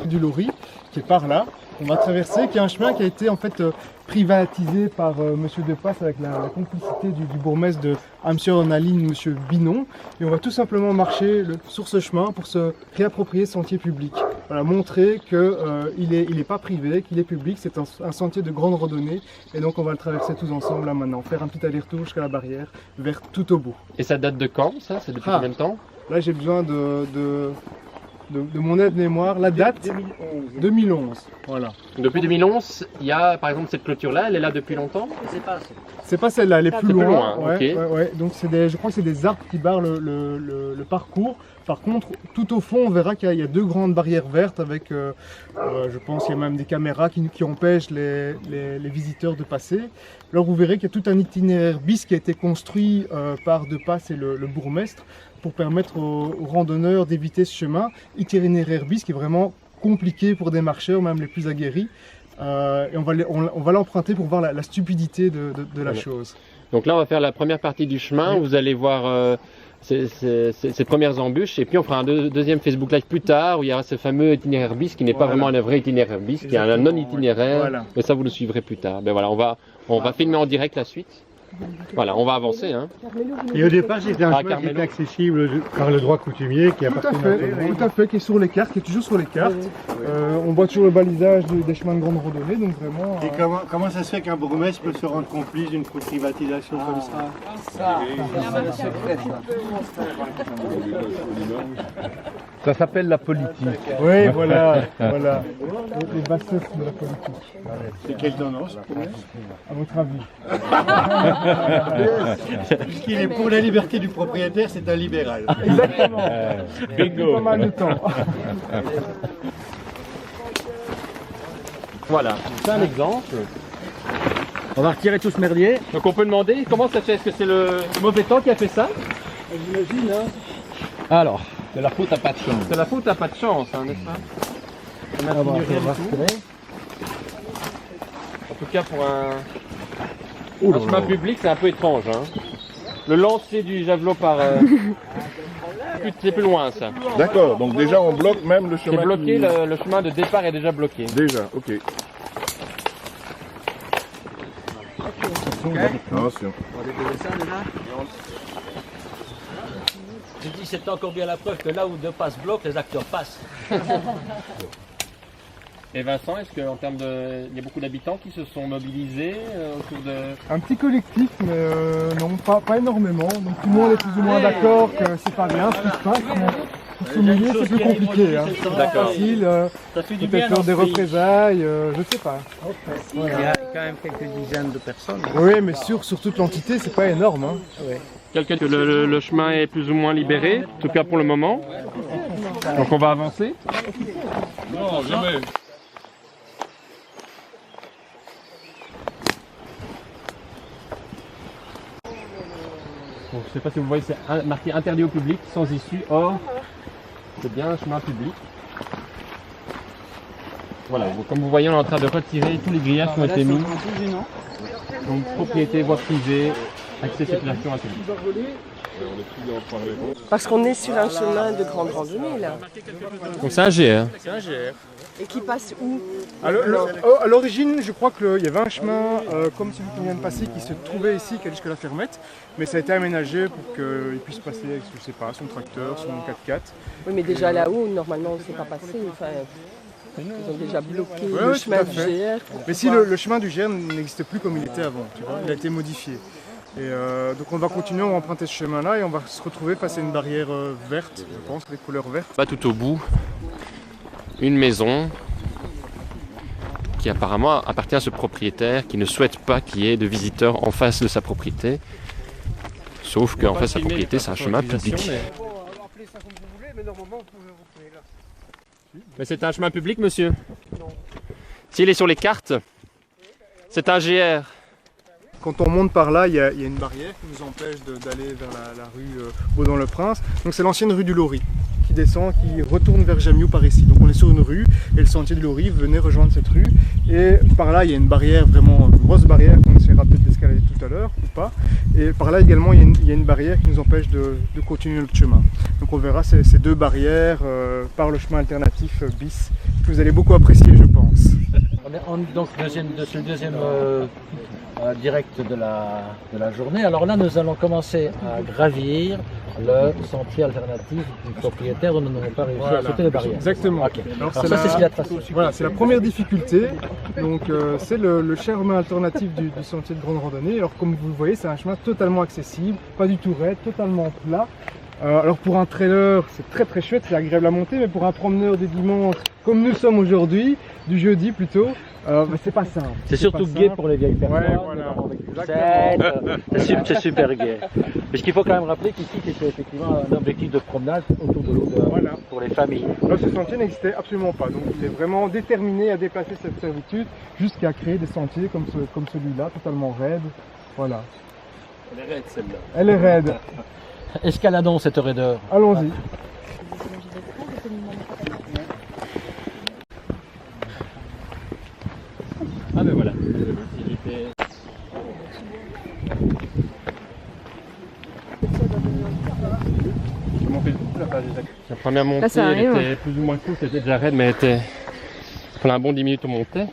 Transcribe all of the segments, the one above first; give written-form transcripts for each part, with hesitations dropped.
Du Lori, qui est par là, on va traverser, qui est un chemin qui a été en fait privatisé par Monsieur Depasse avec la complicité du bourgmestre de Amsur-en-Aline, Monsieur Binon. Et on va tout simplement marcher sur ce chemin pour se réapproprier ce sentier public. Voilà, montrer qu'il est pas privé, qu'il est public, c'est un sentier de grande randonnée. Et donc on va le traverser tous ensemble là maintenant, faire un petit aller-retour jusqu'à la barrière, verte tout au bout. Et ça date de quand ça? C'est depuis combien de temps? Là j'ai besoin de mon aide-mémoire, la date 2011. Voilà. Depuis 2011, il y a par exemple cette clôture-là, elle est là depuis longtemps? C'est pas celle-là, elle est plus loin. Ouais, okay. Ouais. Donc je crois que c'est des arbres qui barrent le parcours. Par contre, tout au fond, on verra qu'il y a deux grandes barrières vertes avec, je pense qu'il y a même des caméras qui empêchent les visiteurs de passer. Alors vous verrez qu'il y a tout un itinéraire bis qui a été construit par Depasse et le bourgmestre pour permettre aux randonneurs d'éviter ce chemin. Itinéraire bis qui est vraiment compliqué pour des marcheurs, même les plus aguerris. Et on va l'emprunter pour voir la stupidité de la chose. Donc là, on va faire la première partie du chemin. Vous allez voir ces premières embûches. Et puis, on fera un deuxième Facebook Live plus tard où il y aura ce fameux itinéraire bis qui n'est pas vraiment un vrai itinéraire bis, qui est un non-itinéraire. Voilà. Mais ça, vous le suivrez plus tard. Ben voilà, on va filmer en direct la suite. Voilà, on va avancer. Hein. Et au départ, c'était un chemin qui était accessible par le droit coutumier qui appartient à tout le monde. Tout à fait, qui est sur les cartes, qui est toujours sur les cartes. On voit toujours le balisage des chemins de grande randonnée, donc vraiment... Et comment ça se fait qu'un bourgmestre peut se rendre complice d'une privatisation comme ça? Ça s'appelle la politique. Oui, voilà. Les bassesses de la politique. C'est quelle tendance? À votre avis? Puisqu'il est pour la liberté du propriétaire, c'est un libéral. Exactement. Bingo. Pas mal de temps. Voilà, c'est un exemple. On va retirer tout ce merdier. Donc on peut demander comment ça fait. Est-ce que c'est le mauvais temps qui a fait ça? J'imagine, hein. Alors, c'est la faute à pas de chance. C'est la faute à pas de chance, hein, n'est-ce pas? On a figuré le tout. En tout cas pour un chemin public, c'est un peu étrange. Hein. Le lancer du javelot par... c'est plus loin ça. D'accord, donc déjà on bloque même le chemin. C'est bloqué, le chemin de départ est déjà bloqué. Déjà, ok. Attention. Je dis c'est encore bien la preuve que là où Depasse bloque, les acteurs passent. Et Vincent, est-ce qu'en termes de... Il y a beaucoup d'habitants qui se sont mobilisés autour de... Un petit collectif, mais non, pas énormément. Donc tout le monde est plus ou moins d'accord que c'est pas bien ce qui se passe, mais pour ce milieu c'est plus compliqué. Hein. D'accord. Facile, peut-être faire des représailles, je sais pas. Il y a quand même quelques dizaines de personnes. Oui, mais sur toute l'entité, c'est pas énorme. Hein. Quelqu'un que le chemin est plus ou moins libéré, en tout cas pour le moment. Donc on va avancer. Non, jamais. Bon, je ne sais pas si vous voyez, c'est marqué interdit au public, sans issue. Or, c'est bien un chemin public. Voilà, comme vous voyez, on est en train de retirer tous les grillages qui ont été mis. Donc, propriété, voie privée, accès circulation à tout. Parce qu'on est sur un chemin de grande randonnée là. Donc c'est un GR. C'est un GR. Et qui passe où? À l'origine, je crois qu'il y avait un chemin comme celui qu'on vient de passer qui se trouvait ici, qui allait jusqu'à la fermette, mais ça a été aménagé pour qu'il puisse passer avec, je sais pas, son tracteur, son 4x4. Oui, mais déjà là-haut, normalement, on ne sait pas passer. Enfin, ils ont déjà bloqué le chemin du GR. Mais si le chemin du GR n'existe plus comme il était avant, tu vois, il a été modifié. Et donc on va continuer, on va emprunter ce chemin-là et on va se retrouver face à une barrière verte, je pense, des couleurs vertes. Pas tout au bout, une maison qui apparemment appartient à ce propriétaire qui ne souhaite pas qu'il y ait de visiteurs en face de sa propriété. Sauf qu'en fait sa propriété c'est un chemin public. Mais c'est un chemin public, monsieur? Non. S'il est sur les cartes, c'est un GR. Quand on monte par là, il y a une barrière qui nous empêche d'aller vers la rue Baudouin-le-Prince. Donc c'est l'ancienne rue du Lori, qui descend, qui retourne vers Jamiou par ici. Donc on est sur une rue et le sentier de l'Orive venait rejoindre cette rue. Et par là il y a une barrière, vraiment une grosse barrière qu'on essaiera peut-être d'escalader tout à l'heure ou pas. Et par là également il y a une barrière qui nous empêche de continuer notre chemin. Donc on verra ces deux barrières par le chemin alternatif bis que vous allez beaucoup apprécier, je pense. On est donc sur le deuxième direct de la journée. Alors là, nous allons commencer à gravir le sentier alternatif du propriétaire où nous n'avons pas réussi à sauter les barrières. Exactement. Okay. Alors c'est ça, c'est ce qu'il a tracé. Voilà, c'est la première difficulté. Donc c'est le chemin alternatif du sentier de grande randonnée. Alors comme vous le voyez, c'est un chemin totalement accessible, pas du tout raide, totalement plat. Alors pour un trailer, c'est très très chouette, c'est agréable à monter, mais pour un promeneur des dimanches, comme nous sommes aujourd'hui, du jeudi plutôt, c'est pas simple. C'est surtout pas gai simple. pour les vieilles personnes, Ouais, voilà. notamment avec poussettes. C'est super gai. Mais ce qu'il faut quand même rappeler qu'ici, c'était effectivement un objectif de promenade autour de l'eau Voilà. pour les familles. Là, ce sentier n'existait absolument pas, donc il est vraiment déterminé à déplacer cette servitude jusqu'à créer des sentiers comme celui-là, totalement raide. Voilà. Elle est raide celle-là. Elle est raide. Escaladons cette raideur. Allons-y. Ah ben voilà. La première montée ça elle arrive. était plus ou moins courte, c'était déjà raide, mais elle était pendant un bon 10 minutes on montait.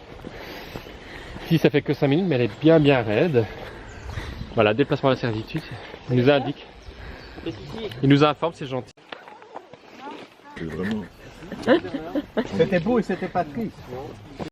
Ici ça fait que 5 minutes, mais elle est bien raide. Voilà, déplacement à la servitude, il nous indique. Il nous informe, c'est gentil. C'est vraiment... C'était beau et c'était pas triste.